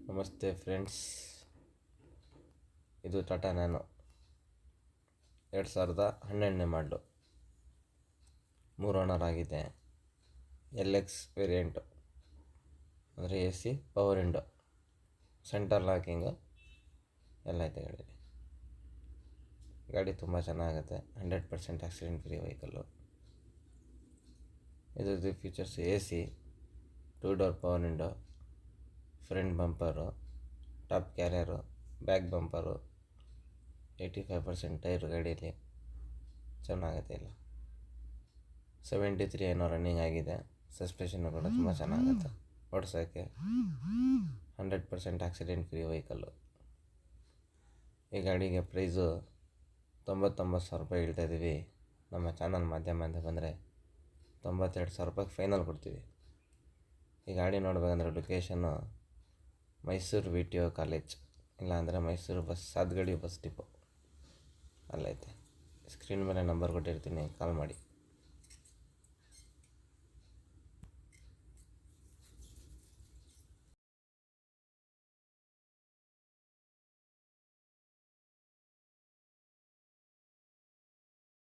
ನಮಸ್ತೆ ಫ್ರೆಂಡ್ಸ್, ಇದು ಟಾಟಾ ನ್ಯಾನೋ 2012ನೇ ಮಾಡಲು. 3 ಓನರ್ ಆಗಿದೆ. LX ವೇರಿಯಂಟು, ಅಂದರೆ AC, power window, centre locking ಎಲ್ಲ ಐತೆ ಗಾಡೀಲಿ. ಗಾಡಿ ತುಂಬ ಚೆನ್ನಾಗುತ್ತೆ. 100% ಆಕ್ಸಿಡೆಂಟ್ ಫ್ರೀ ವೆಹಿಕಲ್ಲು. ಇದ್ರದ್ದು features: AC, 2 door power window, front bumper, top carrier, back bumper, 85% tyre ಗಾಡೀಲಿ. ಚೆನ್ನಾಗುತ್ತೆ ಇಲ್ಲ. 73 ಏನೋ ರನ್ನಿಂಗ್ ಆಗಿದೆ. ಸಸ್ಪೆಷನ್ನು ಕೂಡ ತುಂಬ ಚೆನ್ನಾಗುತ್ತೆ ಓಡಿಸೋಕ್ಕೆ. 100% ಆಕ್ಸಿಡೆಂಟ್ ಫ್ರೀ ವೆಹಿಕಲ್ಲು. ಈ ಗಾಡಿಗೆ ಪ್ರೈಸು 99,000 ರೂಪಾಯಿ ಹೇಳ್ತಾಯಿದ್ದೀವಿ. ನಮ್ಮ ಚಾನಲ್ ಮಾಧ್ಯಮದಿಂದ ಬಂದರೆ 92,000 ರೂಪಾಯಿಗೆ ಫೈನಲ್ ಕೊಡ್ತೀವಿ. ಈ ಗಾಡಿ ನೋಡ್ಬೇಕಂದ್ರೆ ಲೊಕೇಶನ್ನು ಮೈಸೂರು VTO ಕಾಲೇಜ್, ಇಲ್ಲಾಂದರೆ ಮೈಸೂರು ಸಾತ್ಗಡಿ ಬಸ್ ಡಿಪೋ ಅಲ್ಲೈತೆ. ಸ್ಕ್ರೀನ್ ಮೇಲೆ ನಂಬರ್ ಕೊಟ್ಟಿರ್ತೀನಿ, ಕಾಲ್ ಮಾಡಿ.